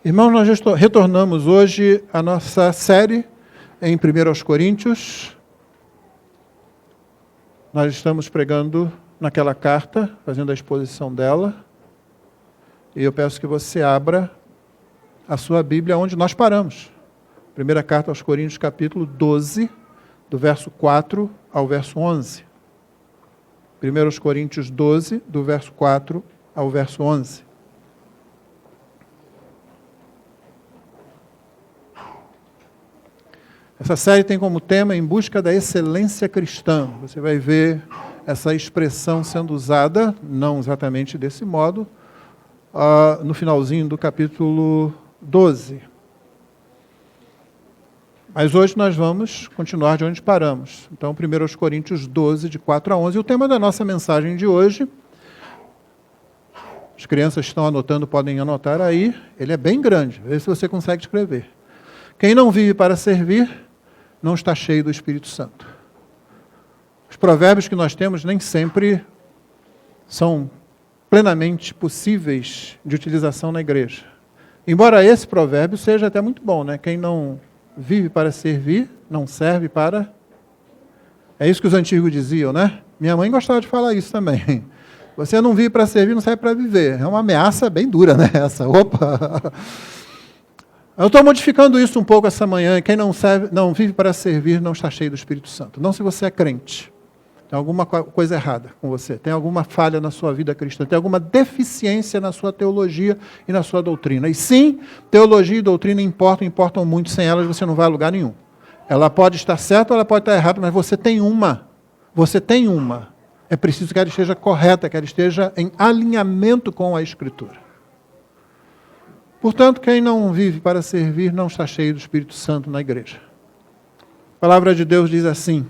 Irmãos, nós retornamos hoje à nossa série em 1 Coríntios. Nós estamos pregando naquela carta, fazendo a exposição dela. E eu peço que você abra a sua Bíblia onde nós paramos. Primeira carta aos Coríntios, capítulo 12, do verso 4 ao verso 11. 1 Coríntios 12, do verso 4 ao verso 11. Essa série tem como tema Em Busca da Excelência Cristã. Você vai ver essa expressão sendo usada, não exatamente desse modo, no finalzinho do capítulo 12. Mas hoje nós vamos continuar de onde paramos. Então, 1 Coríntios 12, de 4 a 11. E o tema da nossa mensagem de hoje, as crianças estão anotando, podem anotar aí, ele é bem grande, vê se você consegue escrever. Quem não vive para servir, não está cheio do Espírito Santo. Os provérbios que nós temos nem sempre são plenamente possíveis de utilização na igreja. Embora esse provérbio seja até muito bom, né? Quem não vive para servir, não serve para... É isso que os antigos diziam, né? Minha mãe gostava de falar isso também. Você não vive para servir, não serve para viver. É uma ameaça bem dura, né? Essa, opa... Eu estou modificando isso um pouco essa manhã. Quem não vive para servir não está cheio do Espírito Santo. Não se você é crente. Tem alguma coisa errada com você. Tem alguma falha na sua vida cristã. Tem alguma deficiência na sua teologia e na sua doutrina. E sim, teologia e doutrina importam muito. Sem elas você não vai a lugar nenhum. Ela pode estar certa ou ela pode estar errada, mas você tem uma. Você tem uma. É preciso que ela esteja correta, que ela esteja em alinhamento com a Escritura. Portanto, quem não vive para servir não está cheio do Espírito Santo na igreja. A palavra de Deus diz assim,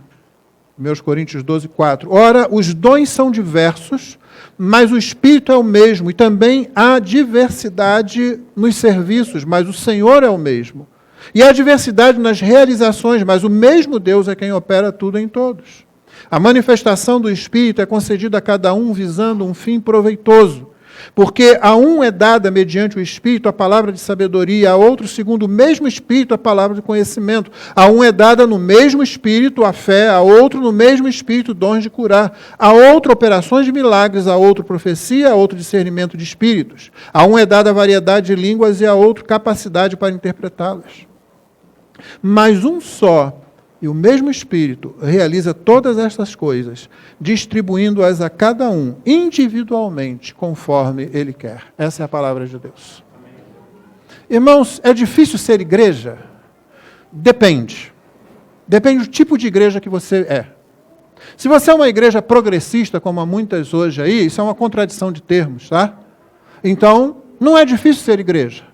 1 Coríntios 12, 4. Ora, os dons são diversos, mas o Espírito é o mesmo, e também há diversidade nos serviços, mas o Senhor é o mesmo. E há diversidade nas realizações, mas o mesmo Deus é quem opera tudo em todos. A manifestação do Espírito é concedida a cada um visando um fim proveitoso. Porque a um é dada, mediante o Espírito, a palavra de sabedoria, a outro, segundo o mesmo Espírito, a palavra de conhecimento. A um é dada no mesmo Espírito a fé, a outro no mesmo Espírito dons de curar, a outro operações de milagres, a outro profecia, a outro discernimento de espíritos. A um é dada a variedade de línguas e a outro capacidade para interpretá-las. Mas um só e o mesmo Espírito realiza todas estas coisas, distribuindo-as a cada um, individualmente, conforme Ele quer. Essa é a palavra de Deus. Amém. Irmãos, é difícil ser igreja? Depende. Depende do tipo de igreja que você é. Se você é uma igreja progressista, como há muitas hoje aí, isso é uma contradição de termos, tá? Então, não é difícil ser igreja.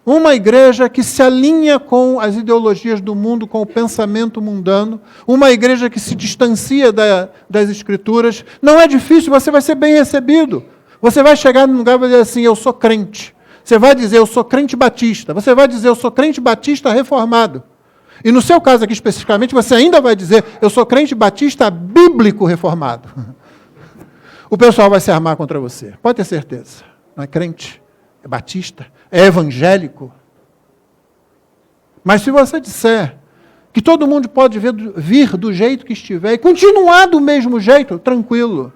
Uma igreja que se alinha com as ideologias do mundo, com o pensamento mundano. Uma igreja que se distancia das Escrituras. Não é difícil, você vai ser bem recebido. Você vai chegar num lugar e vai dizer assim, eu sou crente. Você vai dizer, eu sou crente batista. Você vai dizer, eu sou crente batista reformado. E no seu caso aqui especificamente, você ainda vai dizer, eu sou crente batista bíblico reformado. O pessoal vai se armar contra você. Pode ter certeza. Não é crente, é batista. É evangélico. Mas se você disser que todo mundo pode vir do jeito que estiver e continuar do mesmo jeito, tranquilo.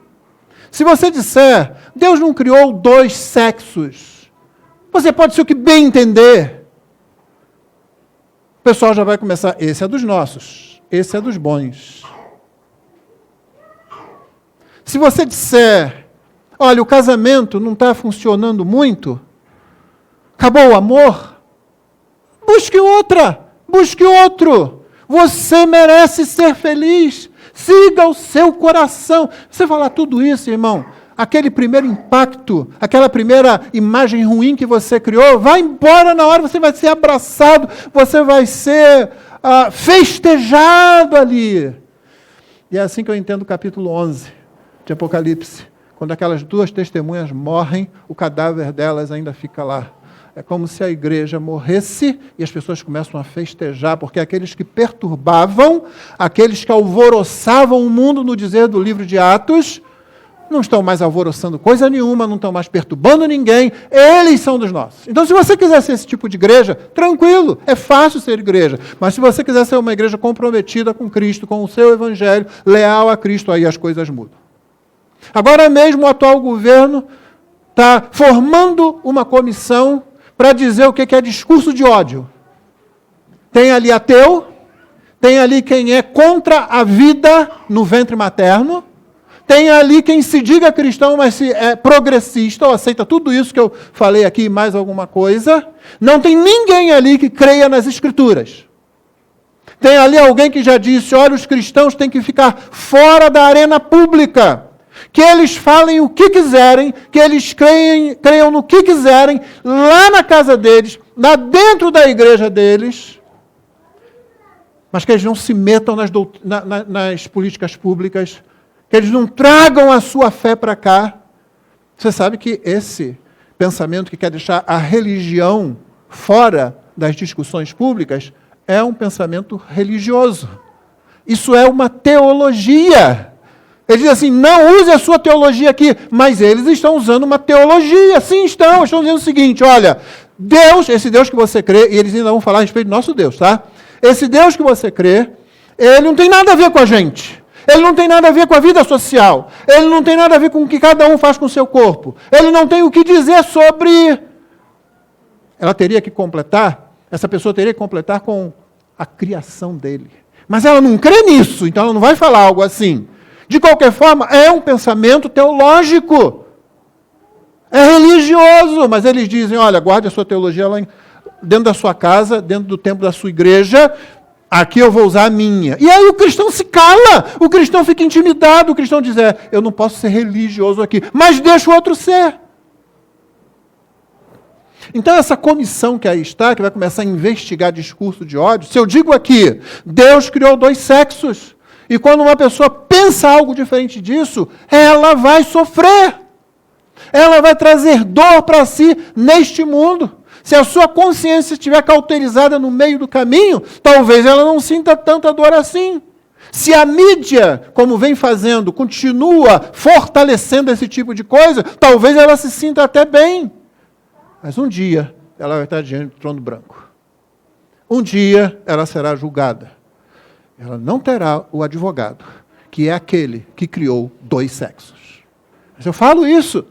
Se você disser, Deus não criou dois sexos, você pode ser o que bem entender. O pessoal já vai começar, esse é dos nossos, esse é dos bons. Se você disser, olha, o casamento não está funcionando muito, acabou o amor? Busque outra, busque outro. Você merece ser feliz. Siga o seu coração. Você falar tudo isso, irmão, aquele primeiro impacto, aquela primeira imagem ruim que você criou, vai embora na hora, você vai ser abraçado, você vai ser festejado ali. E é assim que eu entendo o capítulo 11 de Apocalipse. Quando aquelas duas testemunhas morrem, o cadáver delas ainda fica lá. É como se a igreja morresse e as pessoas começam a festejar, porque aqueles que perturbavam, aqueles que alvoroçavam o mundo, no dizer do livro de Atos, não estão mais alvoroçando coisa nenhuma, não estão mais perturbando ninguém, eles são dos nossos. Então, se você quiser ser esse tipo de igreja, tranquilo, é fácil ser igreja. Mas se você quiser ser uma igreja comprometida com Cristo, com o seu evangelho, leal a Cristo, aí as coisas mudam. Agora mesmo o atual governo está formando uma comissão para dizer o que é discurso de ódio. Tem ali ateu, tem ali quem é contra a vida no ventre materno, tem ali quem se diga cristão, mas é progressista, ou aceita tudo isso que eu falei aqui e mais alguma coisa. Não tem ninguém ali que creia nas Escrituras. Tem ali alguém que já disse, olha, os cristãos têm que ficar fora da arena pública. Que eles falem o que quiserem, que eles creiam no que quiserem, lá na casa deles, lá dentro da igreja deles, mas que eles não se metam nas políticas públicas, que eles não tragam a sua fé para cá. Você sabe que esse pensamento que quer deixar a religião fora das discussões públicas é um pensamento religioso. Isso é uma teologia. Ele diz assim, não use a sua teologia aqui, mas eles estão usando uma teologia. Sim, estão dizendo o seguinte, olha, Deus, esse Deus que você crê, e eles ainda vão falar a respeito do nosso Deus, tá? Esse Deus que você crê, ele não tem nada a ver com a gente. Ele não tem nada a ver com a vida social. Ele não tem nada a ver com o que cada um faz com o seu corpo. Ele não tem o que dizer sobre... Ela teria que completar, essa pessoa teria que completar com a criação dele. Mas ela não crê nisso, então ela não vai falar algo assim. De qualquer forma, é um pensamento teológico. É religioso, mas eles dizem, olha, guarde a sua teologia lá dentro da sua casa, dentro do templo da sua igreja, aqui eu vou usar a minha. E aí o cristão se cala, o cristão fica intimidado, o cristão diz, eu não posso ser religioso aqui, mas deixa o outro ser. Então essa comissão que aí está, que vai começar a investigar discurso de ódio, se eu digo aqui, Deus criou 2 sexos, e quando uma pessoa pensa algo diferente disso, ela vai sofrer. Ela vai trazer dor para si neste mundo. Se a sua consciência estiver cauterizada no meio do caminho, talvez ela não sinta tanta dor assim. Se a mídia, como vem fazendo, continua fortalecendo esse tipo de coisa, talvez ela se sinta até bem. Mas um dia ela vai estar diante do trono branco. Um dia ela será julgada. Ela não terá o advogado, que é aquele que criou 2 sexos. Mas eu falo isso,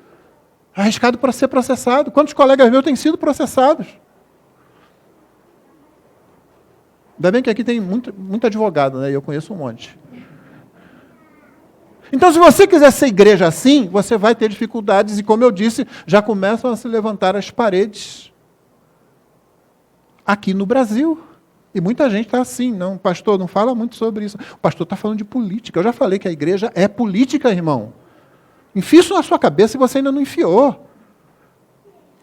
arriscado para ser processado. Quantos colegas meus têm sido processados? Ainda bem que aqui tem muito advogado, né? E eu conheço um monte. Então, se você quiser ser igreja assim, você vai ter dificuldades, e como eu disse, já começam a se levantar as paredes aqui no Brasil. E muita gente está assim, não, pastor, não fala muito sobre isso. O pastor está falando de política. Eu já falei que a igreja é política, irmão. Enfia isso na sua cabeça se você ainda não enfiou.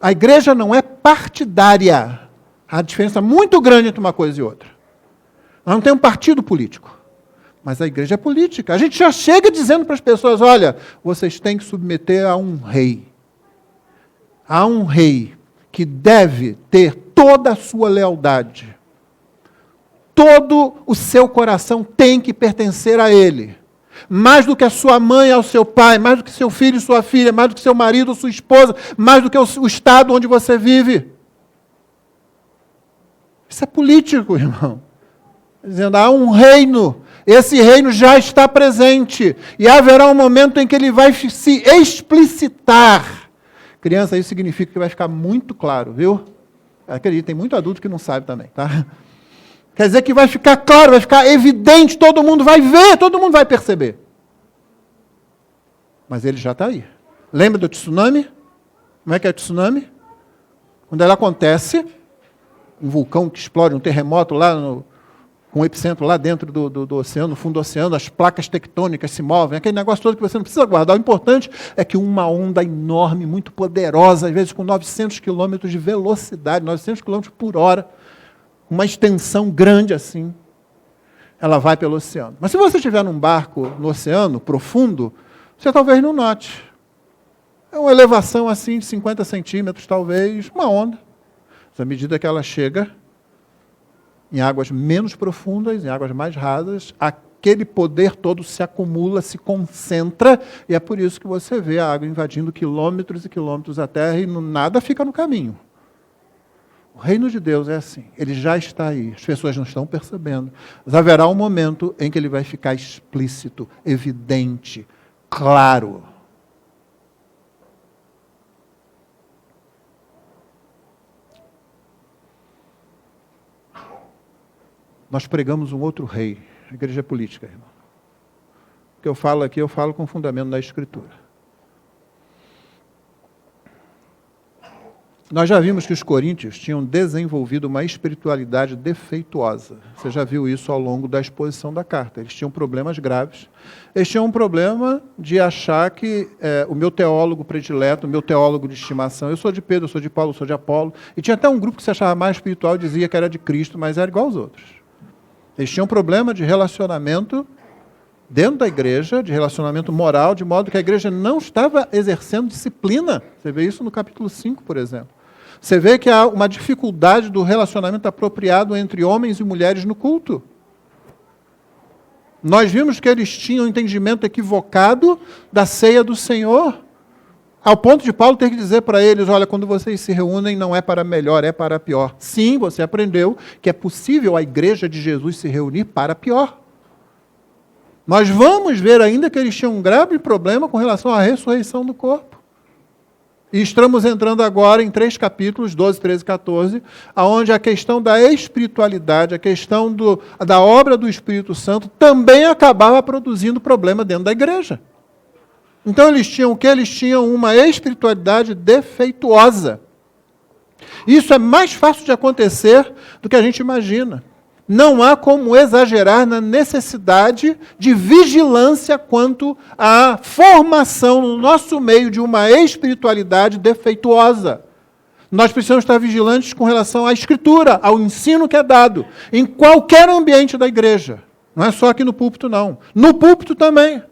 A igreja não é partidária. Há diferença muito grande entre uma coisa e outra. Nós não temos um partido político. Mas a igreja é política. A gente já chega dizendo para as pessoas, olha, vocês têm que submeter a um rei. A um rei que deve ter toda a sua lealdade. Todo o seu coração tem que pertencer a ele. Mais do que a sua mãe ao seu pai, mais do que seu filho e sua filha, mais do que seu marido ou sua esposa, mais do que o estado onde você vive. Isso é político, irmão. Dizendo, há um reino, esse reino já está presente, e haverá um momento em que ele vai se explicitar. Criança, isso significa que vai ficar muito claro, viu? Acredito, tem muito adulto que não sabe também, tá? Quer dizer que vai ficar claro, vai ficar evidente, todo mundo vai ver, todo mundo vai perceber. Mas ele já está aí. Lembra do tsunami? Como é que é o tsunami? Quando ela acontece, um vulcão que explode, um terremoto lá, com um epicentro lá dentro do oceano, no fundo do oceano, as placas tectônicas se movem, aquele negócio todo que você não precisa guardar. O importante é que uma onda enorme, muito poderosa, às vezes com 900 km de velocidade, 900 km por hora, uma extensão grande assim, ela vai pelo oceano. Mas se você estiver num barco no oceano profundo, você talvez não note. É uma elevação assim de 50 centímetros, talvez, uma onda. Mas à medida que ela chega em águas menos profundas, em águas mais rasas, aquele poder todo se acumula, se concentra, e é por isso que você vê a água invadindo quilômetros e quilômetros da terra e nada fica no caminho. O reino de Deus é assim, ele já está aí, as pessoas não estão percebendo, mas haverá um momento em que ele vai ficar explícito, evidente, claro. Nós pregamos um outro rei, a igreja política, irmão. O que eu falo aqui, eu falo com fundamento da Escritura. Nós já vimos que os coríntios tinham desenvolvido uma espiritualidade defeituosa. Você já viu isso ao longo da exposição da carta. Eles tinham problemas graves. Eles tinham um problema de achar que o meu teólogo predileto, o meu teólogo de estimação, eu sou de Pedro, eu sou de Paulo, eu sou de Apolo. E tinha até um grupo que se achava mais espiritual e dizia que era de Cristo, mas era igual aos outros. Eles tinham um problema de relacionamento dentro da igreja, de relacionamento moral, de modo que a igreja não estava exercendo disciplina. Você vê isso no capítulo 5, por exemplo. Você vê que há uma dificuldade do relacionamento apropriado entre homens e mulheres no culto. Nós vimos que eles tinham um entendimento equivocado da ceia do Senhor, ao ponto de Paulo ter que dizer para eles, olha, quando vocês se reúnem não é para melhor, é para pior. Sim, você aprendeu que é possível a igreja de Jesus se reunir para pior. Nós vamos ver ainda que eles tinham um grave problema com relação à ressurreição do corpo. E estamos entrando agora em 3 capítulos, 12, 13 e 14, onde a questão da espiritualidade, a questão da obra do Espírito Santo também acabava produzindo problema dentro da igreja. Então eles tinham o quê? Eles tinham uma espiritualidade defeituosa. Isso é mais fácil de acontecer do que a gente imagina. Não há como exagerar na necessidade de vigilância quanto à formação no nosso meio de uma espiritualidade defeituosa. Nós precisamos estar vigilantes com relação à Escritura, ao ensino que é dado, em qualquer ambiente da igreja. Não é só aqui no púlpito, não. No púlpito também.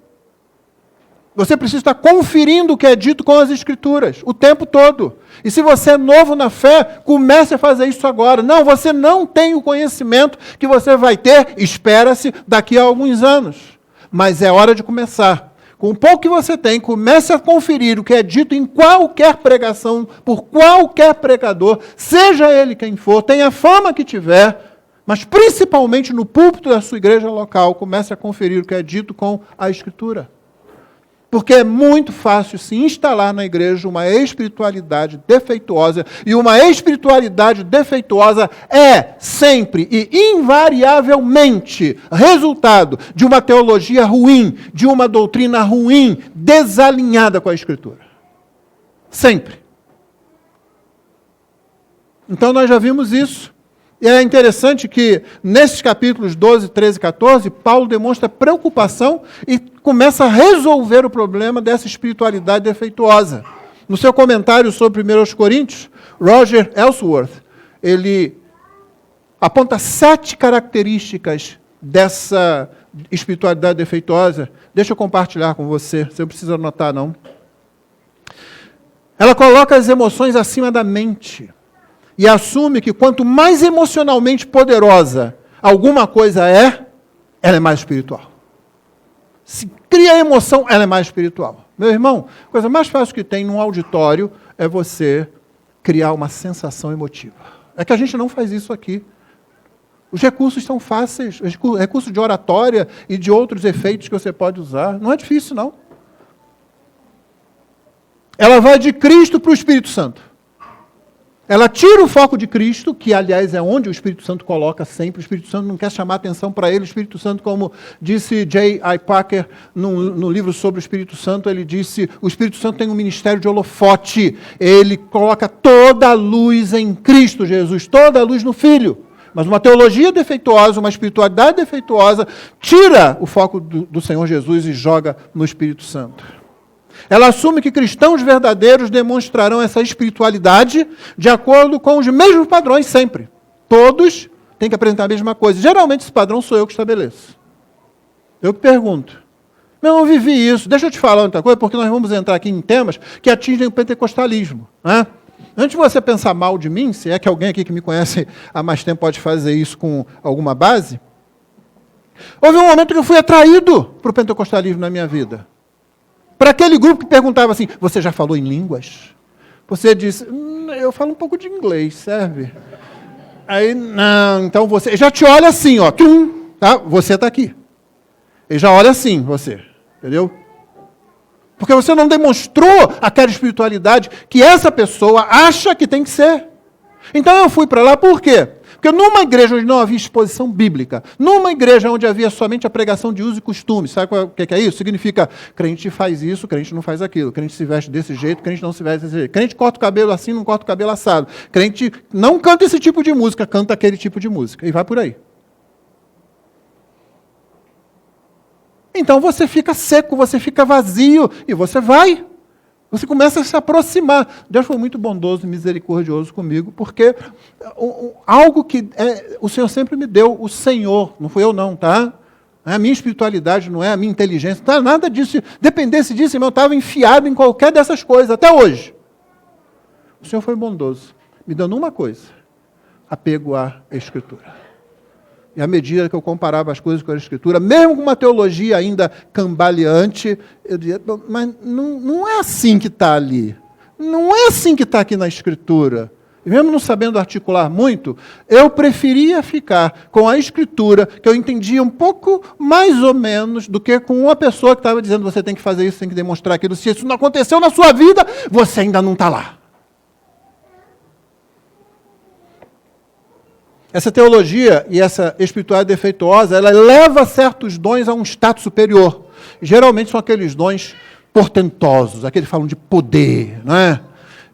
Você precisa estar conferindo o que é dito com as Escrituras, o tempo todo. E se você é novo na fé, comece a fazer isso agora. Não, você não tem o conhecimento que você vai ter, espera-se, daqui a alguns anos. Mas é hora de começar. Com o pouco que você tem, comece a conferir o que é dito em qualquer pregação, por qualquer pregador, seja ele quem for, tenha a fama que tiver, mas principalmente no púlpito da sua igreja local, comece a conferir o que é dito com a Escritura. Porque é muito fácil se instalar na igreja uma espiritualidade defeituosa, e uma espiritualidade defeituosa é sempre e invariavelmente resultado de uma teologia ruim, de uma doutrina ruim, desalinhada com a Escritura. Sempre. Então nós já vimos isso. E é interessante que, nesses capítulos 12, 13 e 14, Paulo demonstra preocupação e começa a resolver o problema dessa espiritualidade defeituosa. No seu comentário sobre 1 Coríntios, Roger Ellsworth, ele aponta 7 características dessa espiritualidade defeituosa. Deixa eu compartilhar com você, você não precisa anotar, não. Ela coloca as emoções acima da mente. E assume que quanto mais emocionalmente poderosa alguma coisa é, ela é mais espiritual. Se cria emoção, ela é mais espiritual. Meu irmão, a coisa mais fácil que tem num auditório é você criar uma sensação emotiva. É que a gente não faz isso aqui. Os recursos são fáceis, recursos de oratória e de outros efeitos que você pode usar. Não é difícil, não. Ela vai de Cristo para o Espírito Santo. Ela tira o foco de Cristo, que, aliás, é onde o Espírito Santo coloca sempre. O Espírito Santo não quer chamar atenção para ele. O Espírito Santo, como disse J.I. Packer no livro sobre o Espírito Santo, ele disse, o Espírito Santo tem um ministério de holofote. Ele coloca toda a luz em Cristo Jesus, toda a luz no Filho. Mas uma teologia defeituosa, uma espiritualidade defeituosa, tira o foco do Senhor Jesus e joga no Espírito Santo. Ela assume que cristãos verdadeiros demonstrarão essa espiritualidade de acordo com os mesmos padrões sempre. Todos têm que apresentar a mesma coisa. Geralmente esse padrão sou eu que estabeleço. Eu que pergunto. Eu não vivi isso. Deixa eu te falar outra coisa, porque nós vamos entrar aqui em temas que atingem o pentecostalismo. Né? Antes de você pensar mal de mim, se é que alguém aqui que me conhece há mais tempo pode fazer isso com alguma base, Houve um momento que eu fui atraído para o pentecostalismo na minha vida. Para aquele grupo que perguntava assim, você já falou em línguas? Você disse, eu falo um pouco de inglês, serve? Aí, não, então você... Já te olha assim, ó, tá? Você está aqui. Ele já olha assim, você, entendeu? Porque você não demonstrou aquela espiritualidade que essa pessoa acha que tem que ser. Então eu fui para lá, por quê? Porque numa igreja onde não havia exposição bíblica, numa igreja onde havia somente a pregação de uso e costume, sabe o que é isso? Significa, crente faz isso, crente não faz aquilo, crente se veste desse jeito, crente não se veste desse jeito, crente corta o cabelo assim, não corta o cabelo assado, crente não canta esse tipo de música, canta aquele tipo de música, e vai por aí. Então você fica seco, você fica vazio, e você vai. Você começa a se aproximar. Deus foi muito bondoso e misericordioso comigo, porque algo que o Senhor sempre me deu, o Senhor, não fui eu não, tá? A minha espiritualidade não é a minha inteligência, não é nada disso. Dependesse disso, irmão, eu estava enfiado em qualquer dessas coisas, até hoje. O Senhor foi bondoso, me dando uma coisa, apego à Escritura. E à medida que eu comparava as coisas com a Escritura, mesmo com uma teologia ainda cambaleante, eu dizia, mas não é assim que está ali. Não é assim que está aqui na Escritura. E mesmo não sabendo articular muito, eu preferia ficar com a Escritura, que eu entendia um pouco mais ou menos do que com uma pessoa que estava dizendo, você tem que fazer isso, tem que demonstrar aquilo. Se isso não aconteceu na sua vida, você ainda não está lá. Essa teologia e essa espiritualidade defeituosa, ela leva certos dons a um status superior. Geralmente são aqueles dons portentosos, aqueles que falam de poder, não é?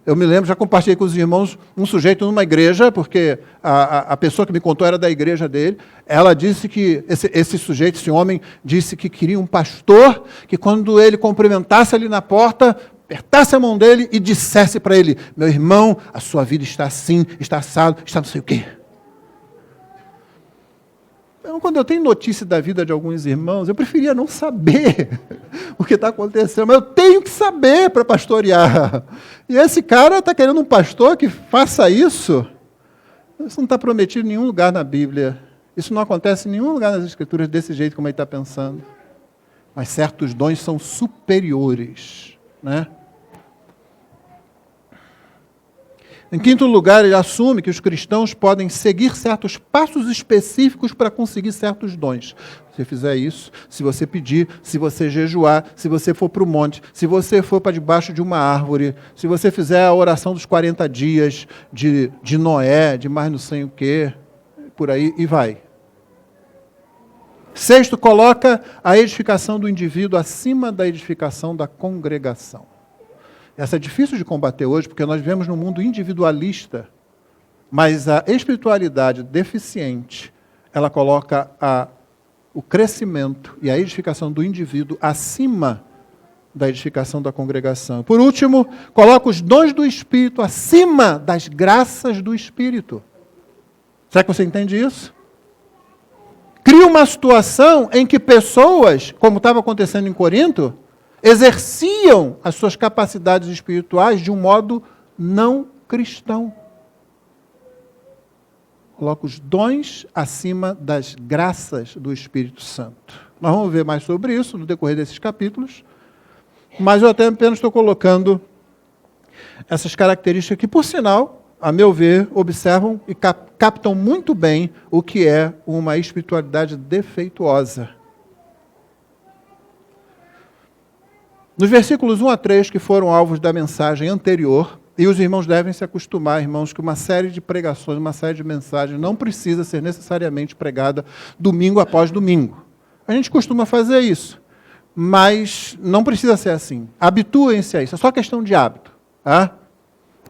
Eu me lembro, já compartilhei com os irmãos, um sujeito numa igreja, porque a pessoa que me contou era da igreja dele, ela disse que, esse sujeito, esse homem, disse que queria um pastor, que quando ele cumprimentasse ali na porta, apertasse a mão dele e dissesse para ele, meu irmão, a sua vida está assim, está assado, está não sei o quê. Então, quando eu tenho notícia da vida de alguns irmãos, eu preferia não saber o que está acontecendo, mas eu tenho que saber para pastorear. E esse cara está querendo um pastor que faça isso? Isso não está prometido em nenhum lugar na Bíblia. Isso não acontece em nenhum lugar nas Escrituras desse jeito como ele está pensando. Mas certos dons são superiores, né? Em quinto lugar, ele assume que os cristãos podem seguir certos passos específicos para conseguir certos dons. Se você fizer isso, se você pedir, se você jejuar, se você for para o monte, se você for para debaixo de uma árvore, se você fizer a oração dos 40 dias de Noé, de mais não sei o quê, por aí, e vai. Sexto, coloca a edificação do indivíduo acima da edificação da congregação. Essa é difícil de combater hoje, porque nós vivemos num mundo individualista, mas a espiritualidade deficiente, ela coloca o crescimento e a edificação do indivíduo acima da edificação da congregação. Por último, coloca os dons do Espírito acima das graças do Espírito. Será que você entende isso? Cria uma situação em que pessoas, como estava acontecendo em Corinto, exerciam as suas capacidades espirituais de um modo não cristão. Coloca os dons acima das graças do Espírito Santo. Nós vamos ver mais sobre isso no decorrer desses capítulos, mas eu até apenas estou colocando essas características que, por sinal, a meu ver, observam e captam muito bem o que é uma espiritualidade defeituosa. Nos versículos 1 a 3, que foram alvos da mensagem anterior, e os irmãos devem se acostumar, irmãos, que uma série de pregações, uma série de mensagens não precisa ser necessariamente pregada domingo após domingo. A gente costuma fazer isso, mas não precisa ser assim. Habituem-se a isso, é só questão de hábito. Tá?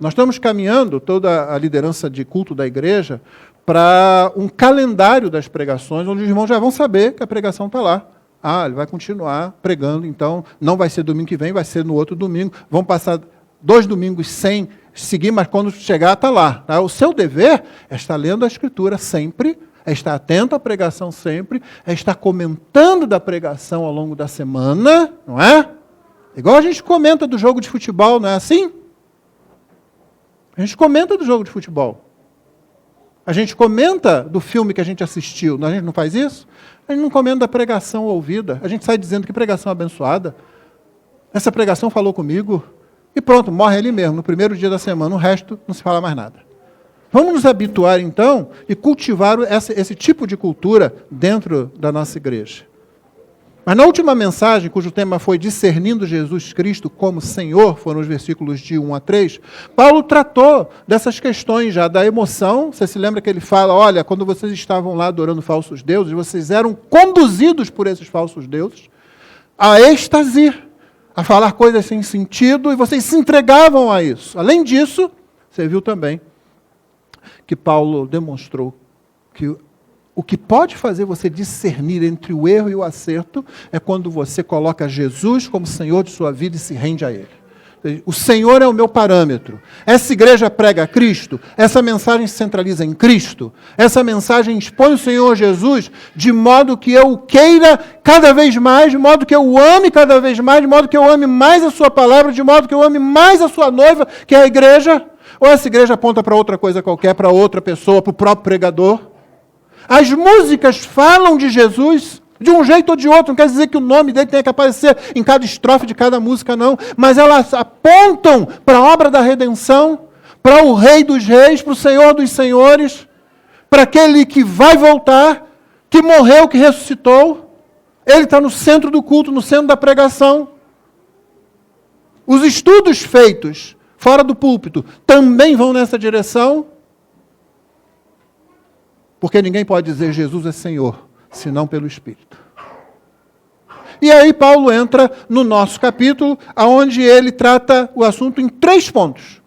Nós estamos caminhando, toda a liderança de culto da igreja, para um calendário das pregações, onde os irmãos já vão saber que a pregação está lá. Ele vai continuar pregando, então não vai ser domingo que vem, vai ser no outro domingo. Vão passar 2 domingos sem seguir, mas quando chegar, está lá. Tá? O seu dever é estar lendo a Escritura sempre, é estar atento à pregação sempre, é estar comentando da pregação ao longo da semana, não é? Igual a gente comenta do jogo de futebol, não é assim? A gente comenta do jogo de futebol. A gente comenta do filme que a gente assistiu, a gente não faz isso? A gente não comenta da pregação ouvida. A gente sai dizendo que pregação abençoada. Essa pregação falou comigo. E pronto, morre ali mesmo, no primeiro dia da semana. O resto não se fala mais nada. Vamos nos habituar, então, e cultivar esse tipo de cultura dentro da nossa igreja. Mas na última mensagem, cujo tema foi Discernindo Jesus Cristo como Senhor, foram os versículos de 1 a 3, Paulo tratou dessas questões já da emoção. Você se lembra que ele fala, olha, quando vocês estavam lá adorando falsos deuses, vocês eram conduzidos por esses falsos deuses a êxtase, a falar coisas sem sentido, e vocês se entregavam a isso. Além disso, você viu também que Paulo demonstrou que o que pode fazer você discernir entre o erro e o acerto é quando você coloca Jesus como Senhor de sua vida e se rende a Ele. O Senhor é o meu parâmetro. Essa igreja prega Cristo, essa mensagem se centraliza em Cristo, essa mensagem expõe o Senhor Jesus de modo que eu o queira cada vez mais, de modo que eu o ame cada vez mais, de modo que eu ame mais a sua palavra, de modo que eu ame mais a sua noiva, que é a igreja. Ou essa igreja aponta para outra coisa qualquer, para outra pessoa, para o próprio pregador? As músicas falam de Jesus de um jeito ou de outro, não quer dizer que o nome dele tenha que aparecer em cada estrofe de cada música, não, mas elas apontam para a obra da redenção, para o Rei dos Reis, para o Senhor dos Senhores, para aquele que vai voltar, que morreu, que ressuscitou. Ele está no centro do culto, no centro da pregação. Os estudos feitos fora do púlpito também vão nessa direção. Porque ninguém pode dizer Jesus é Senhor, senão pelo Espírito. E aí Paulo entra no nosso capítulo, onde ele trata o assunto em 3 pontos.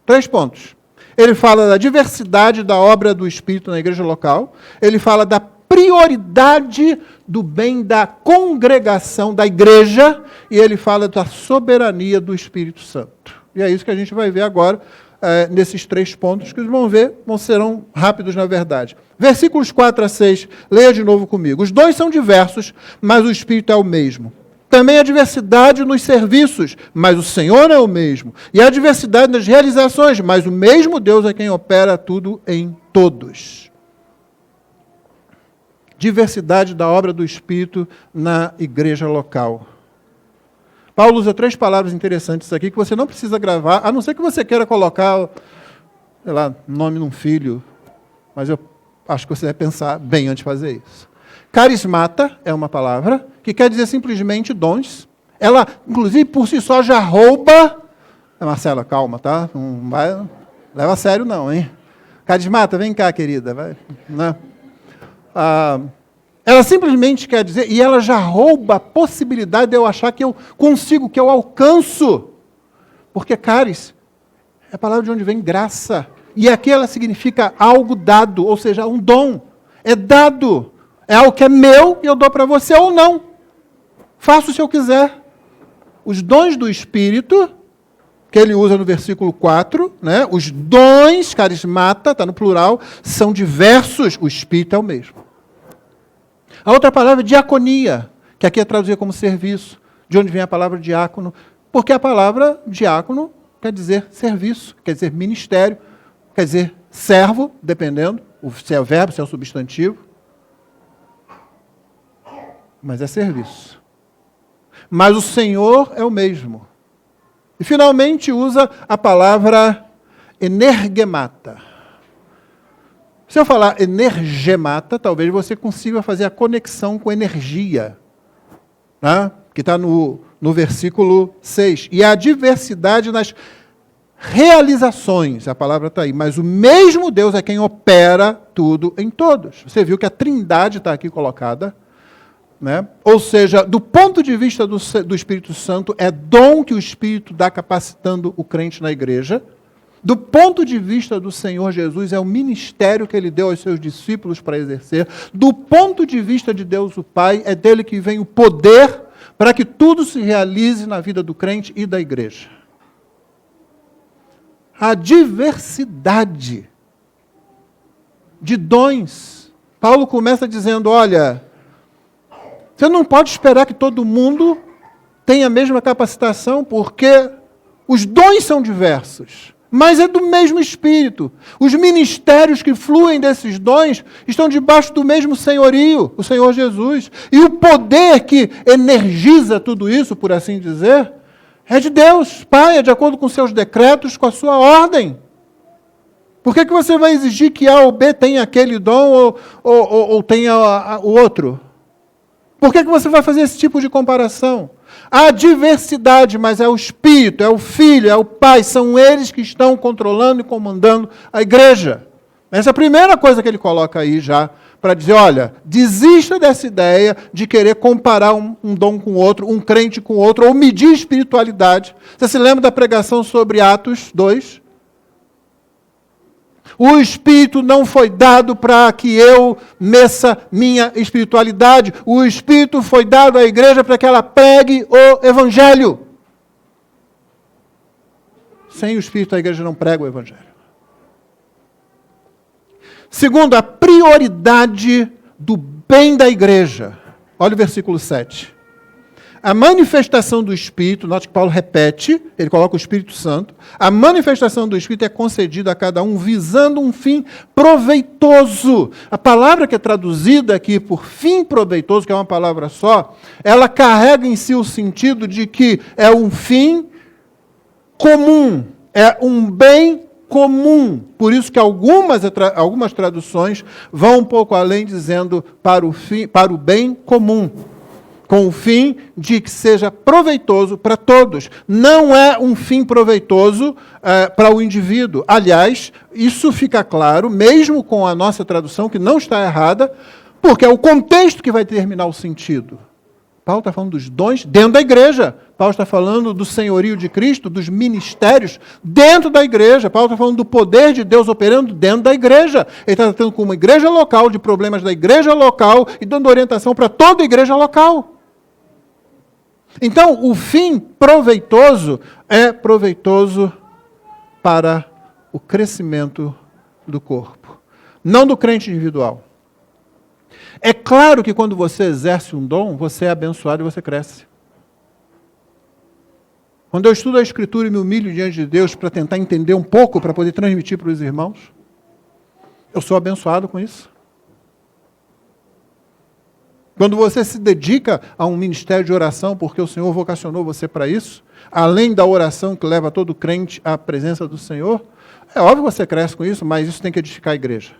3 pontos. Ele fala da diversidade da obra do Espírito na igreja local. Ele fala da prioridade do bem da congregação, da igreja. E ele fala da soberania do Espírito Santo. E é isso que a gente vai ver agora. Nesses 3 pontos, que vão ver, serão rápidos na verdade. Versículos 4 a 6, leia de novo comigo. Os dons são diversos, mas o Espírito é o mesmo. Também há diversidade nos serviços, mas o Senhor é o mesmo. E há diversidade nas realizações, mas o mesmo Deus é quem opera tudo em todos. Diversidade da obra do Espírito na igreja local. Paulo usa 3 palavras interessantes aqui que você não precisa gravar, a não ser que você queira colocar, sei lá, nome de um filho, mas eu acho que você deve pensar bem antes de fazer isso. Carismata é uma palavra que quer dizer simplesmente dons. Ela, inclusive, por si só já rouba... Marcela, calma, tá? Não vai, leva a sério não, hein? Carismata, vem cá, querida. Vai, né? Ela simplesmente quer dizer, e ela já rouba a possibilidade de eu achar que eu consigo, que eu alcanço. Porque caris é a palavra de onde vem graça. E aqui ela significa algo dado, ou seja, um dom. É dado. É algo que é meu e eu dou para você ou não. Faço se eu quiser. Os dons do Espírito, que ele usa no versículo 4, né? Os dons, carismata, está no plural, são diversos. O Espírito é o mesmo. A outra palavra é diaconia, que aqui é traduzida como serviço, de onde vem a palavra diácono, porque a palavra diácono quer dizer serviço, quer dizer ministério, quer dizer servo, dependendo, se é o verbo, se é o substantivo. Mas é serviço. Mas o Senhor é o mesmo. E finalmente usa a palavra energemata. Se eu falar energemata, talvez você consiga fazer a conexão com energia, né? Que está no versículo 6. E a diversidade nas realizações, a palavra está aí, mas o mesmo Deus é quem opera tudo em todos. Você viu que a Trindade está aqui colocada, né? Ou seja, do ponto de vista do Espírito Santo, é dom que o Espírito dá capacitando o crente na igreja. Do ponto de vista do Senhor Jesus, é o ministério que ele deu aos seus discípulos para exercer. Do ponto de vista de Deus o Pai, é dele que vem o poder para que tudo se realize na vida do crente e da igreja. A diversidade de dons. Paulo começa dizendo, olha, você não pode esperar que todo mundo tenha a mesma capacitação, porque os dons são diversos. mas é do mesmo Espírito. Os ministérios que fluem desses dons estão debaixo do mesmo senhorio, o Senhor Jesus. E o poder que energiza tudo isso, por assim dizer, é de Deus, Pai, é de acordo com seus decretos, com a sua ordem. Por que você vai exigir que A ou B tenha aquele dom ou tenha o outro? Por que você vai fazer esse tipo de comparação? Há diversidade, mas é o Espírito, é o Filho, é o Pai, são eles que estão controlando e comandando a igreja. Essa é a primeira coisa que ele coloca aí já, para dizer, olha, desista dessa ideia de querer comparar um dom com o outro, um crente com o outro, ou medir espiritualidade. Você se lembra da pregação sobre Atos 2? O Espírito não foi dado para que eu meça minha espiritualidade. O Espírito foi dado à igreja para que ela pregue o Evangelho. Sem o Espírito, a igreja não prega o Evangelho. Segundo, a prioridade do bem da igreja. Olha o versículo 7. A manifestação do Espírito, note que Paulo repete, ele coloca o Espírito Santo, a manifestação do Espírito é concedida a cada um visando um fim proveitoso. A palavra que é traduzida aqui por fim proveitoso, que é uma palavra só, ela carrega em si o sentido de que é um fim comum, é um bem comum. Por isso que algumas traduções vão um pouco além, dizendo para o bem comum, com o fim de que seja proveitoso para todos. Não é um fim proveitoso para o indivíduo. Aliás, isso fica claro, mesmo com a nossa tradução, que não está errada, porque é o contexto que vai determinar o sentido. Paulo está falando dos dons dentro da igreja. Paulo está falando do senhorio de Cristo, dos ministérios dentro da igreja. Paulo está falando do poder de Deus operando dentro da igreja. Ele está tratando com uma igreja local, de problemas da igreja local e dando orientação para toda a igreja local. Então, o fim proveitoso é proveitoso para o crescimento do corpo, não do crente individual. É claro que quando você exerce um dom, você é abençoado e você cresce. Quando eu estudo a Escritura e me humilho diante de Deus para tentar entender um pouco, para poder transmitir para os irmãos, eu sou abençoado com isso. Quando você se dedica a um ministério de oração, porque o Senhor vocacionou você para isso, além da oração que leva todo crente à presença do Senhor, é óbvio que você cresce com isso, mas isso tem que edificar a igreja.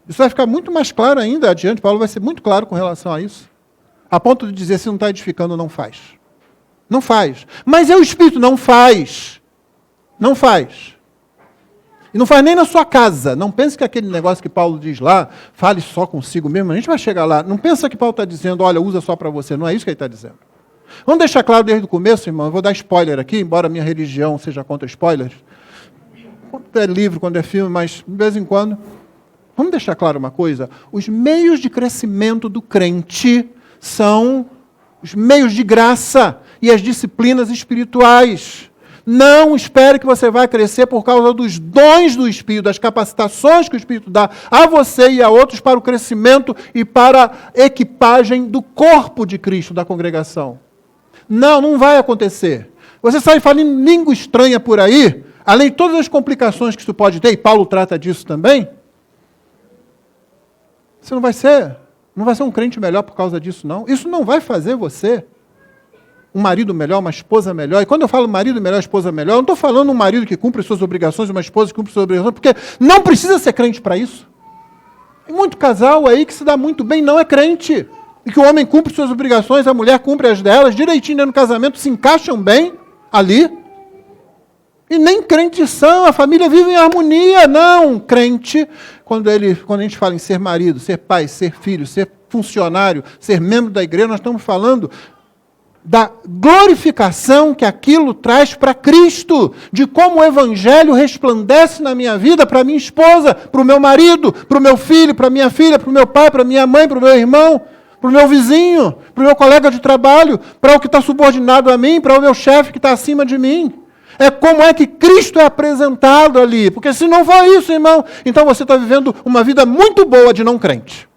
Isso vai ficar muito mais claro ainda adiante, Paulo vai ser muito claro com relação a isso, a ponto de dizer, se não está edificando, não faz. Não faz. Mas é o Espírito, não faz. Não faz. E não faz nem na sua casa. Não pense que aquele negócio que Paulo diz lá, fale só consigo mesmo, a gente vai chegar lá. Não pensa que Paulo está dizendo, olha, usa só para você. Não é isso que ele está dizendo. Vamos deixar claro desde o começo, irmão. Eu vou dar spoiler aqui, embora a minha religião seja contra spoilers. Quando é livro, quando é filme, mas de vez em quando. Vamos deixar claro uma coisa. Os meios de crescimento do crente são os meios de graça e as disciplinas espirituais. Não espere que você vai crescer por causa dos dons do Espírito, das capacitações que o Espírito dá a você e a outros para o crescimento e para a equipagem do corpo de Cristo, da congregação. Não vai acontecer. Você sai falando língua estranha por aí, além de todas as complicações que isso pode ter, e Paulo trata disso também, você não vai ser um crente melhor por causa disso, não. Isso não vai fazer você um marido melhor, uma esposa melhor. E quando eu falo marido melhor, esposa melhor, eu não estou falando um marido que cumpre suas obrigações, uma esposa que cumpre suas obrigações, porque não precisa ser crente para isso. Tem muito casal aí que se dá muito bem, não é crente. E que o homem cumpre suas obrigações, a mulher cumpre as delas, direitinho no casamento, se encaixam bem ali. E nem crentes são, a família vive em harmonia. Não, crente, quando a gente fala em ser marido, ser pai, ser filho, ser funcionário, ser membro da igreja, nós estamos falando da glorificação que aquilo traz para Cristo, de como o Evangelho resplandece na minha vida, para minha esposa, para o meu marido, para o meu filho, para a minha filha, para o meu pai, para a minha mãe, para o meu irmão, para o meu vizinho, para o meu colega de trabalho, para o que está subordinado a mim, para o meu chefe que está acima de mim. É como é que Cristo é apresentado ali, porque se não for isso, irmão, então você está vivendo uma vida muito boa de não crente.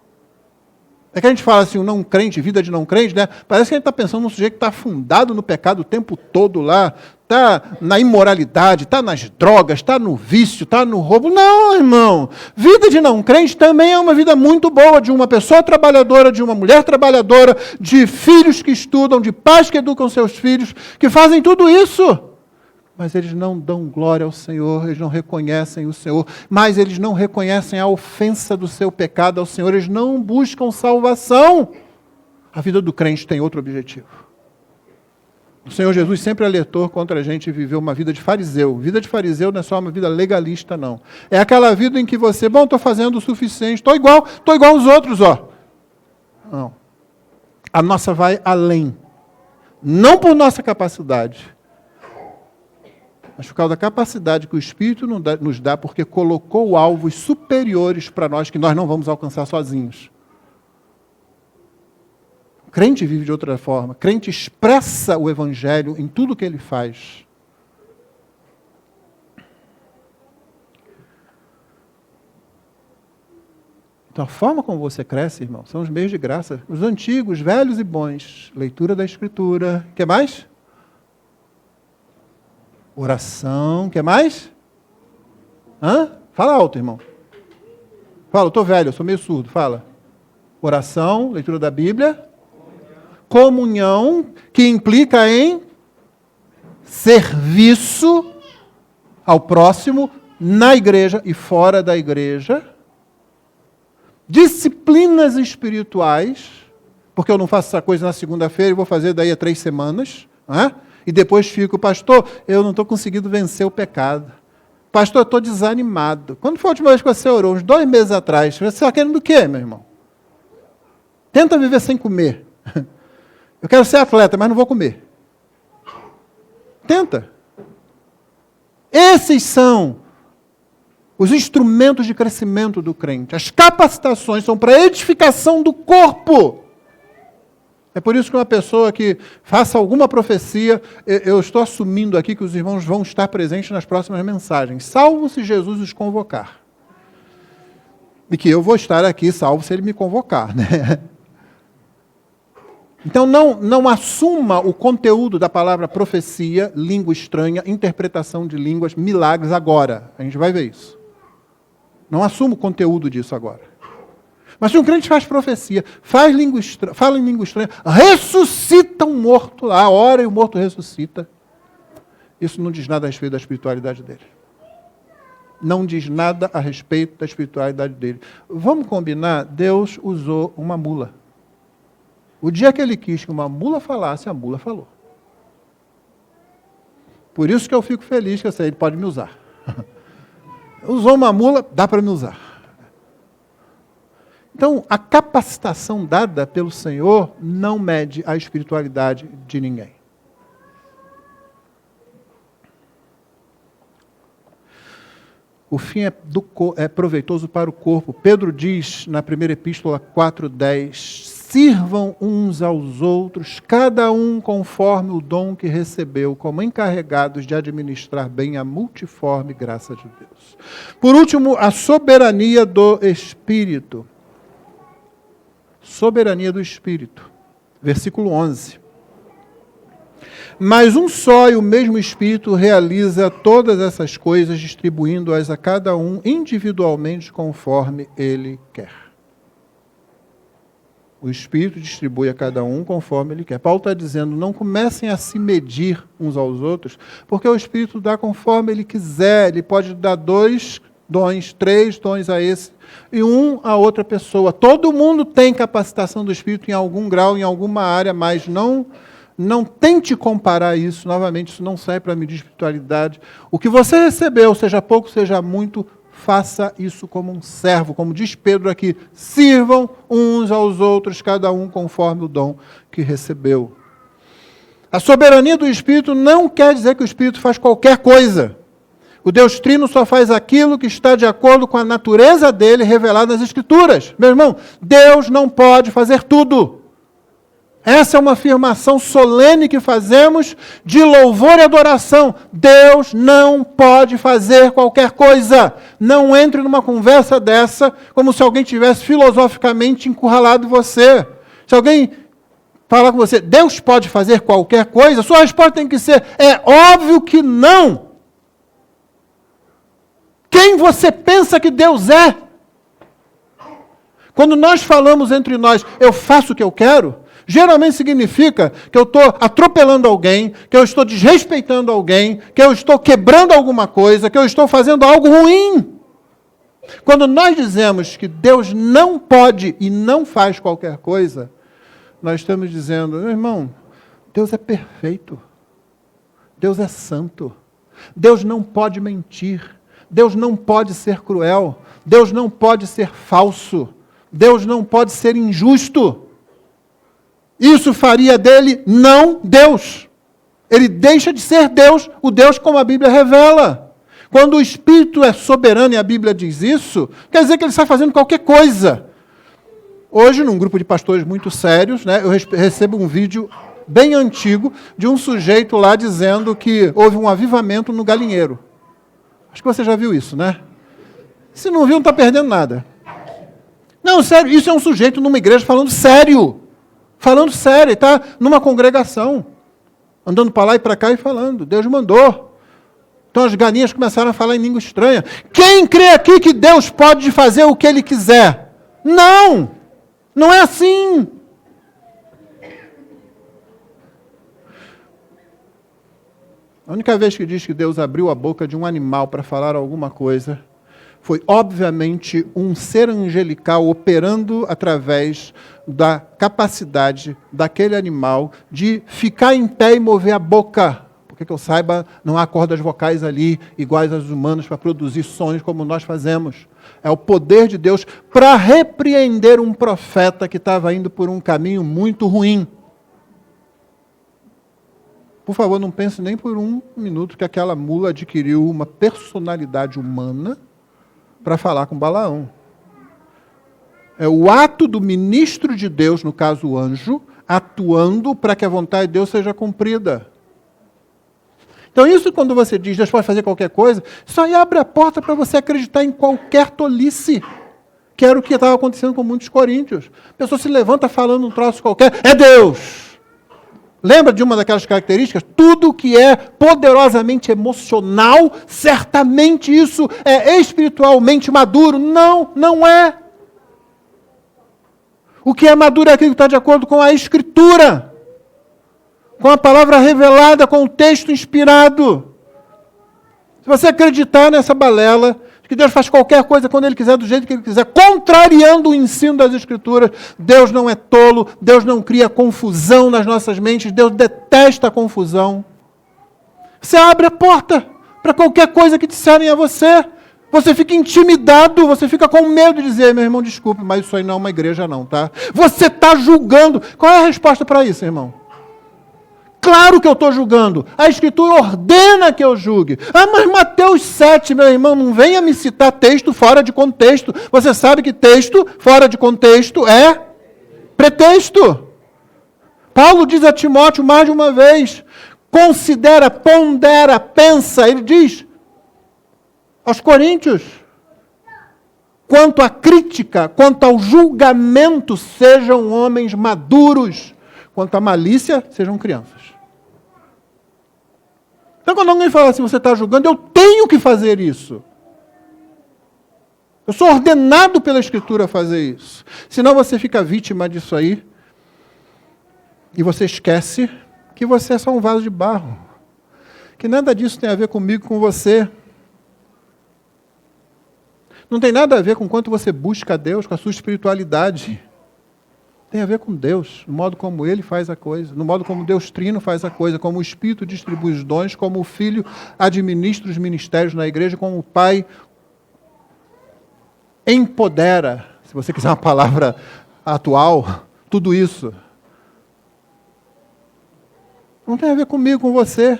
É que a gente fala assim, o não crente, vida de não crente, né? Parece que a gente está pensando num sujeito que está afundado no pecado o tempo todo lá, está na imoralidade, está nas drogas, está no vício, está no roubo. Não, irmão. Vida de não crente também é uma vida muito boa, de uma pessoa trabalhadora, de uma mulher trabalhadora, de filhos que estudam, de pais que educam seus filhos, que fazem tudo isso. Mas eles não dão glória ao Senhor, eles não reconhecem o Senhor, mas eles não reconhecem a ofensa do seu pecado ao Senhor, eles não buscam salvação. A vida do crente tem outro objetivo. O Senhor Jesus sempre alertou contra a gente viver uma vida de fariseu. Vida de fariseu não é só uma vida legalista, não. É aquela vida em que você, estou fazendo o suficiente, estou igual aos outros, ó. Não. A nossa vai além. Não por nossa capacidade, mas por causa da capacidade que o Espírito nos dá, porque colocou alvos superiores para nós, que nós não vamos alcançar sozinhos. O crente vive de outra forma. O crente expressa o Evangelho em tudo que ele faz. Então, a forma como você cresce, irmão, são os meios de graça. Os antigos, velhos e bons. Leitura da Escritura. O que mais? Oração, o que mais? Fala alto, irmão. Fala, eu estou velho, eu sou meio surdo, fala. Oração, leitura da Bíblia. Comunhão, que implica em serviço ao próximo, na igreja e fora da igreja. Disciplinas espirituais, porque eu não faço essa coisa na segunda-feira e vou fazer daí a 3 semanas, e depois fico, pastor, eu não estou conseguindo vencer o pecado. Pastor, eu estou desanimado. Quando foi a última vez que você orou? Uns 2 meses atrás. Você está querendo do quê, meu irmão? Tenta viver sem comer. Eu quero ser atleta, mas não vou comer. Tenta. Esses são os instrumentos de crescimento do crente. As capacitações são para a edificação do corpo. É por isso que uma pessoa que faça alguma profecia, eu estou assumindo aqui que os irmãos vão estar presentes nas próximas mensagens, salvo se Jesus os convocar. E que eu vou estar aqui, salvo se ele me convocar, né? Então não assuma o conteúdo da palavra profecia, língua estranha, interpretação de línguas, milagres agora. A gente vai ver isso. Não assuma o conteúdo disso agora. Mas se um crente faz profecia, fala em língua estranha, ressuscita um morto lá, ora e o morto ressuscita. Isso não diz nada a respeito da espiritualidade dele. Não diz nada a respeito da espiritualidade dele. Vamos combinar? Deus usou uma mula. O dia que ele quis que uma mula falasse, a mula falou. Por isso que eu fico feliz que eu sei, ele pode me usar. Usou uma mula, dá para me usar. Então, a capacitação dada pelo Senhor não mede a espiritualidade de ninguém. O fim é proveitoso para o corpo. Pedro diz na primeira epístola 4:10, sirvam uns aos outros, cada um conforme o dom que recebeu, como encarregados de administrar bem a multiforme graça de Deus. Por último, a soberania do Espírito. Soberania do Espírito. Versículo 11. Mas um só e o mesmo Espírito realiza todas essas coisas, distribuindo-as a cada um individualmente conforme ele quer. O Espírito distribui a cada um conforme ele quer. Paulo está dizendo, não comecem a se medir uns aos outros, porque o Espírito dá conforme ele quiser. Ele pode dar 2 dons, 3 dons a esse, e 1 a outra pessoa. Todo mundo tem capacitação do Espírito em algum grau, em alguma área, mas não tente comparar isso. Novamente, isso não serve para medir espiritualidade. O que você recebeu, seja pouco, seja muito, faça isso como um servo. Como diz Pedro aqui, sirvam uns aos outros, cada um conforme o dom que recebeu. A soberania do Espírito não quer dizer que o Espírito faz qualquer coisa. O Deus Trino só faz aquilo que está de acordo com a natureza dele revelada nas Escrituras. Meu irmão, Deus não pode fazer tudo. Essa é uma afirmação solene que fazemos de louvor e adoração. Deus não pode fazer qualquer coisa. Não entre numa conversa dessa como se alguém tivesse filosoficamente encurralado você. Se alguém falar com você, Deus pode fazer qualquer coisa, sua resposta tem que ser, é óbvio que não. Quem você pensa que Deus é? Quando nós falamos entre nós, eu faço o que eu quero, geralmente significa que eu estou atropelando alguém, que eu estou desrespeitando alguém, que eu estou quebrando alguma coisa, que eu estou fazendo algo ruim. Quando nós dizemos que Deus não pode e não faz qualquer coisa, nós estamos dizendo, meu irmão, Deus é perfeito, Deus é santo, Deus não pode mentir, Deus não pode ser cruel, Deus não pode ser falso, Deus não pode ser injusto. Isso faria dele não Deus. Ele deixa de ser Deus, o Deus como a Bíblia revela. Quando o Espírito é soberano e a Bíblia diz isso, quer dizer que ele está fazendo qualquer coisa. Hoje, num grupo de pastores muito sérios, né, eu recebo um vídeo bem antigo de um sujeito lá dizendo que houve um avivamento no galinheiro. Acho que você já viu isso, né? Se não viu, não está perdendo nada. Não, sério, isso é um sujeito numa igreja falando sério. Falando sério, ele está numa congregação, andando para lá e para cá e falando, Deus mandou. Então as galinhas começaram a falar em língua estranha. Quem crê aqui que Deus pode fazer o que Ele quiser? Não! Não é assim! A única vez que diz que Deus abriu a boca de um animal para falar alguma coisa foi, obviamente, um ser angelical operando através da capacidade daquele animal de ficar em pé e mover a boca. Porque que eu saiba, não há cordas vocais ali iguais às humanas para produzir sons como nós fazemos. É o poder de Deus para repreender um profeta que estava indo por um caminho muito ruim. Por favor, não pense nem por um minuto que aquela mula adquiriu uma personalidade humana para falar com Balaão. É o ato do ministro de Deus, no caso o anjo, atuando para que a vontade de Deus seja cumprida. Então isso, quando você diz Deus pode fazer qualquer coisa, isso aí abre a porta para você acreditar em qualquer tolice, que era o que estava acontecendo com muitos coríntios. A pessoa se levanta falando um troço qualquer, é Deus! Lembra de uma daquelas características? Tudo que é poderosamente emocional, certamente isso é espiritualmente maduro. Não, não é. O que é maduro é aquilo que está de acordo com a Escritura, com a palavra revelada, com o texto inspirado. Se você acreditar nessa balela, que Deus faz qualquer coisa quando Ele quiser, do jeito que Ele quiser, contrariando o ensino das Escrituras, Deus não é tolo, Deus não cria confusão nas nossas mentes, Deus detesta a confusão. Você abre a porta para qualquer coisa que disserem a você. Você fica intimidado, você fica com medo de dizer, meu irmão, desculpe, mas isso aí não é uma igreja não, tá? Você está julgando. Qual é a resposta para isso, irmão? Claro que eu estou julgando. A Escritura ordena que eu julgue. Ah, mas Mateus 7, meu irmão, não venha me citar texto fora de contexto. Você sabe que texto fora de contexto é pretexto. Paulo diz a Timóteo mais de uma vez, considera, pondera, pensa. Ele diz aos coríntios, quanto à crítica, quanto ao julgamento, sejam homens maduros. Quanto à malícia, sejam crianças. Então, quando alguém fala assim, você está julgando, eu tenho que fazer isso. Eu sou ordenado pela Escritura a fazer isso. Senão você fica vítima disso aí e você esquece que você é só um vaso de barro. Que nada disso tem a ver comigo, com você. Não tem nada a ver com quanto você busca a Deus, com a sua espiritualidade. Tem a ver com Deus, no modo como Ele faz a coisa, no modo como Deus Trino faz a coisa, como o Espírito distribui os dons, como o Filho administra os ministérios na igreja, como o Pai empodera, se você quiser uma palavra atual, tudo isso. Não tem a ver comigo, com você.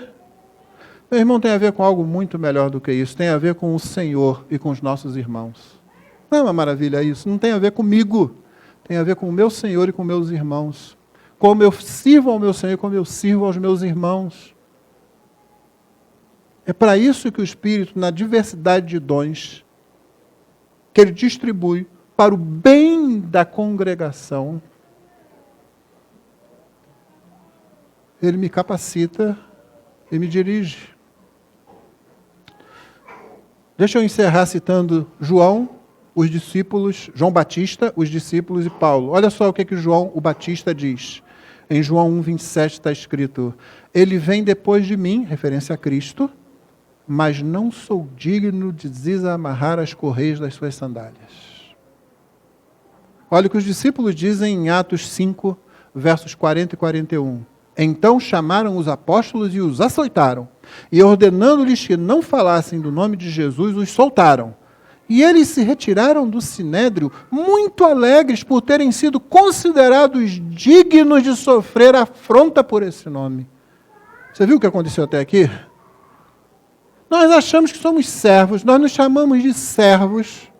Meu irmão, tem a ver com algo muito melhor do que isso. Tem a ver com o Senhor e com os nossos irmãos. Não é uma maravilha isso? Não tem a ver comigo. Tem a ver com o meu Senhor e com meus irmãos. como eu sirvo ao meu Senhor, como eu sirvo aos meus irmãos. É para isso que o Espírito, na diversidade de dons, que Ele distribui para o bem da congregação, Ele me capacita e me dirige. Deixa eu encerrar citando João, os discípulos, João Batista, os discípulos e Paulo. Olha só o que João o Batista diz. Em João 1,27 está escrito: Ele vem depois de mim, referência a Cristo, mas não sou digno de desamarrar as correias das suas sandálias. Olha o que os discípulos dizem em Atos 5, versos 40 e 41. Então chamaram os apóstolos e os açoitaram, e ordenando-lhes que não falassem do nome de Jesus, os soltaram. E eles se retiraram do sinédrio, muito alegres por terem sido considerados dignos de sofrer afronta por esse nome. Você viu o que aconteceu até aqui? Nós achamos que somos servos, nós nos chamamos de servos,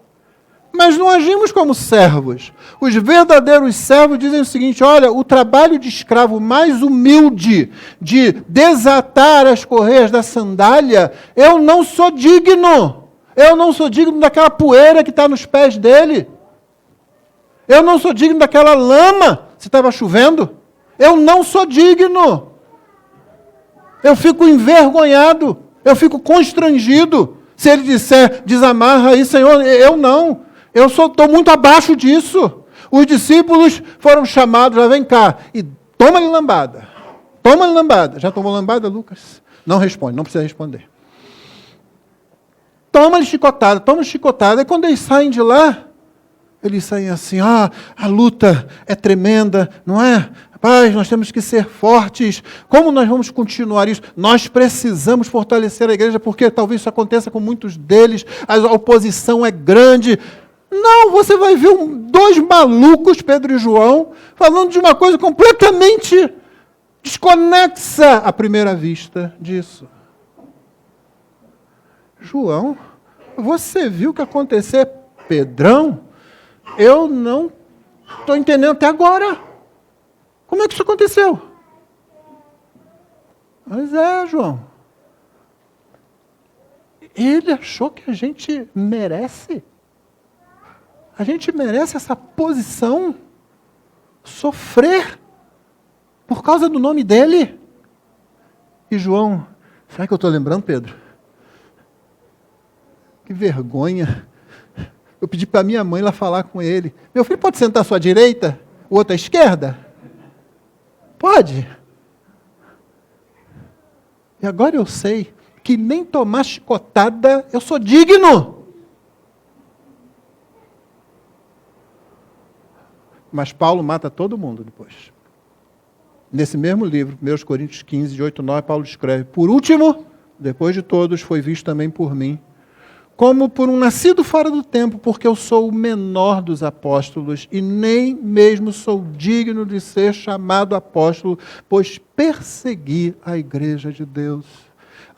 mas não agimos como servos. Os verdadeiros servos dizem o seguinte: olha, o trabalho de escravo mais humilde, de desatar as correias da sandália, eu não sou digno. Eu não sou digno daquela poeira que está nos pés dele. Eu não sou digno daquela lama, se estava chovendo. Eu não sou digno. Eu fico envergonhado. Eu fico constrangido. Se ele disser, desamarra aí, Senhor, eu não. Eu estou muito abaixo disso. Os discípulos foram chamados, já vem cá, e toma-lhe lambada. Toma-lhe lambada. Já tomou lambada, Lucas? Não responde, não precisa responder. Toma-lhe chicotada, toma chicotada. E quando eles saem de lá, eles saem assim: a luta é tremenda, não é? Rapaz, nós temos que ser fortes. Como nós vamos continuar isso? Nós precisamos fortalecer a igreja, porque talvez isso aconteça com muitos deles. A oposição é grande. Não, você vai ver dois malucos, Pedro e João, falando de uma coisa completamente desconexa à primeira vista disso. João, você viu o que aconteceu? Pedrão, eu não estou entendendo até agora. Como é que isso aconteceu? Mas João. Ele achou que a gente merece. A gente merece essa posição, sofrer por causa do nome dele. E João, será que eu estou lembrando, Pedro? Que vergonha. Eu pedi para minha mãe lá falar com ele. Meu filho pode sentar à sua direita, o outro à esquerda? Pode. E agora eu sei que nem tomar chicotada eu sou digno. Mas Paulo mata todo mundo depois. Nesse mesmo livro, 1 Coríntios 15, de 8 a 9, Paulo escreve: Por último, depois de todos, foi visto também por mim, como por um nascido fora do tempo, porque eu sou o menor dos apóstolos, e nem mesmo sou digno de ser chamado apóstolo, pois persegui a igreja de Deus.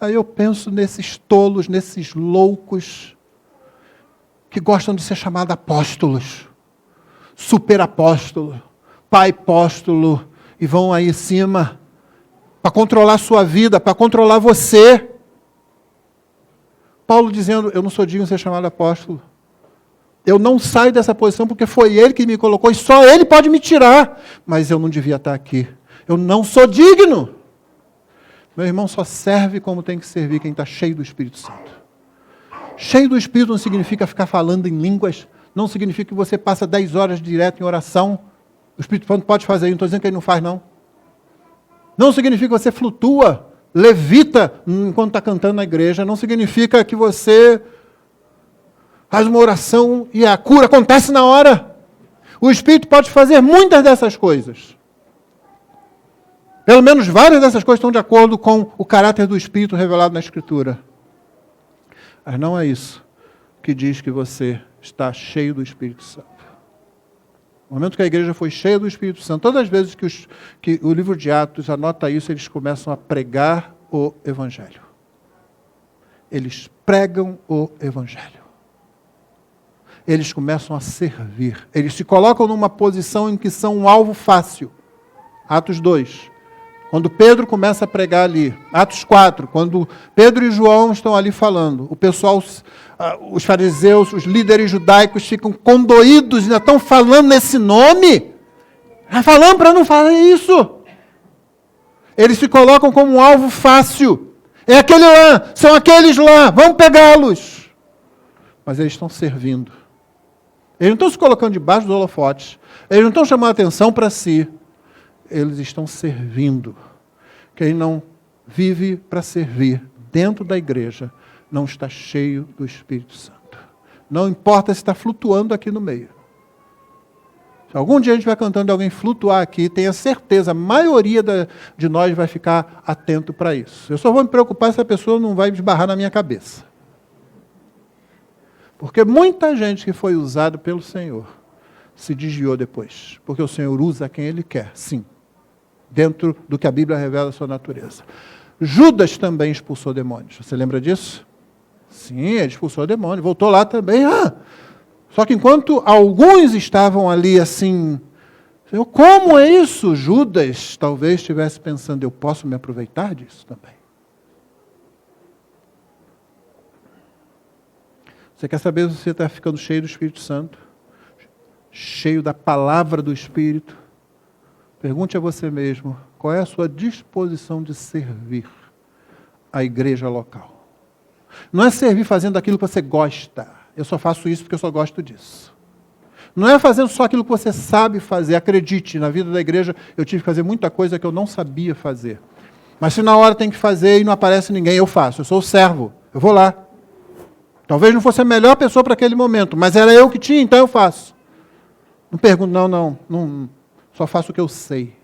Aí eu penso nesses tolos, nesses loucos, que gostam de ser chamados apóstolos, superapóstolo, pai apóstolo, e vão aí em cima para controlar a sua vida, para controlar você. Paulo dizendo: eu não sou digno de ser chamado apóstolo. Eu não saio dessa posição porque foi ele que me colocou e só ele pode me tirar. Mas eu não devia estar aqui. Eu não sou digno. Meu irmão, só serve como tem que servir quem está cheio do Espírito Santo. Cheio do Espírito não significa ficar falando em línguas. Não significa que você passa 10 horas direto em oração. O Espírito Santo pode fazer isso, não estou dizendo que ele não faz, não. Não significa que você flutua, levita enquanto está cantando na igreja. Não significa que você faz uma oração e a cura acontece na hora. O Espírito pode fazer muitas dessas coisas. Pelo menos várias dessas coisas estão de acordo com o caráter do Espírito revelado na Escritura. Mas não é isso que diz que você está cheio do Espírito Santo. No momento que a igreja foi cheia do Espírito Santo, todas as vezes que o livro de Atos anota isso, eles começam a pregar o Evangelho. Eles pregam o Evangelho. Eles começam a servir. Eles se colocam numa posição em que são um alvo fácil. Atos 2. Quando Pedro começa a pregar ali. Atos 4, quando Pedro e João estão ali falando. O pessoal, os fariseus, os líderes judaicos ficam condoídos, ainda estão falando nesse nome. Está falando para não fazer isso. Eles se colocam como um alvo fácil. É aquele lá, são aqueles lá, vamos pegá-los. Mas eles estão servindo. Eles não estão se colocando debaixo dos holofotes. Eles não estão chamando a atenção para si. Eles estão servindo. Quem não vive para servir dentro da igreja não está cheio do Espírito Santo. Não importa se está flutuando aqui no meio. Se algum dia a gente vai cantando e alguém flutuar aqui, tenha certeza, a maioria de nós vai ficar atento para isso. Eu só vou me preocupar se a pessoa não vai esbarrar na minha cabeça. Porque muita gente que foi usada pelo Senhor se desviou depois. Porque o Senhor usa quem Ele quer, sim. Dentro do que a Bíblia revela a sua natureza. Judas também expulsou demônios. Você lembra disso? Sim, ele expulsou demônios. Voltou lá também. Só que enquanto alguns estavam ali assim, como é isso? Judas talvez estivesse pensando, eu posso me aproveitar disso também. Você quer saber se você está ficando cheio do Espírito Santo? Cheio da palavra do Espírito? Pergunte a você mesmo, qual é a sua disposição de servir a igreja local? Não é servir fazendo aquilo que você gosta. Eu só faço isso porque eu só gosto disso. Não é fazendo só aquilo que você sabe fazer. Acredite, na vida da igreja eu tive que fazer muita coisa que eu não sabia fazer. Mas se na hora tem que fazer e não aparece ninguém, eu faço. Eu sou o servo, eu vou lá. Talvez não fosse a melhor pessoa para aquele momento, mas era eu que tinha, então eu faço. Não pergunto, não. Só faço o que eu sei.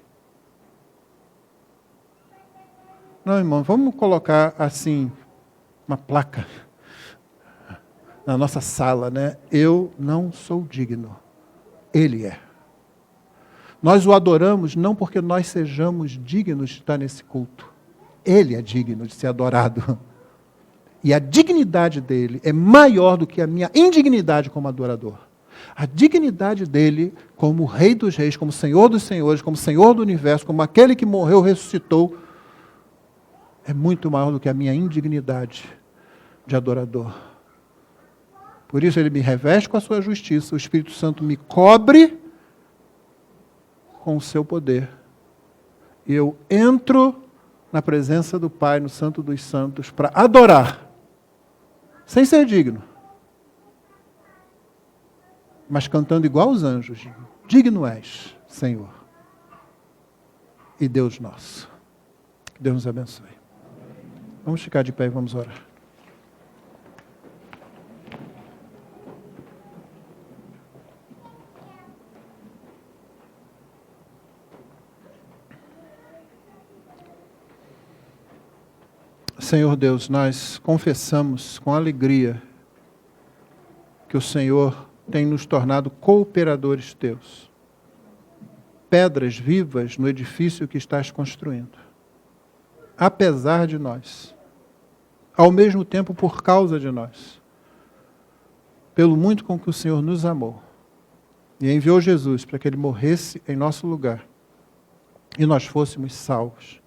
Não, irmão, vamos colocar assim, uma placa na nossa sala, né? Eu não sou digno. Ele é. Nós o adoramos não porque nós sejamos dignos de estar nesse culto. Ele é digno de ser adorado. E a dignidade dele é maior do que a minha indignidade como adorador. A dignidade dele como Rei dos Reis, como Senhor dos Senhores, como Senhor do Universo, como aquele que morreu, ressuscitou, é muito maior do que a minha indignidade de adorador. Por isso ele me reveste com a sua justiça, o Espírito Santo me cobre com o seu poder. E eu entro na presença do Pai, no Santo dos Santos, para adorar, sem ser digno. Mas cantando igual os anjos, digno és, Senhor, e Deus nosso. Que Deus nos abençoe. Vamos ficar de pé e vamos orar. Senhor Deus, nós confessamos com alegria que o Senhor tem nos tornado cooperadores teus, pedras vivas no edifício que estás construindo, apesar de nós, ao mesmo tempo por causa de nós, pelo muito com que o Senhor nos amou e enviou Jesus para que Ele morresse em nosso lugar e nós fôssemos salvos,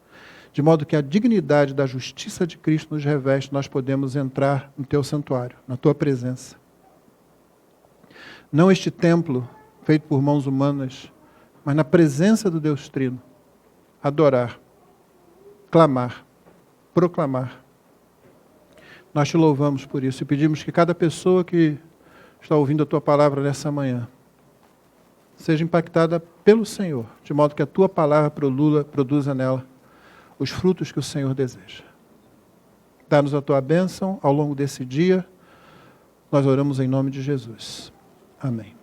de modo que a dignidade da justiça de Cristo nos reveste, nós podemos entrar no teu santuário, na tua presença. Não este templo feito por mãos humanas, mas na presença do Deus Trino, adorar, clamar, proclamar. Nós te louvamos por isso e pedimos que cada pessoa que está ouvindo a tua palavra nessa manhã seja impactada pelo Senhor, de modo que a tua palavra produza nela os frutos que o Senhor deseja. Dá-nos a tua bênção ao longo desse dia. Nós oramos em nome de Jesus. Amém.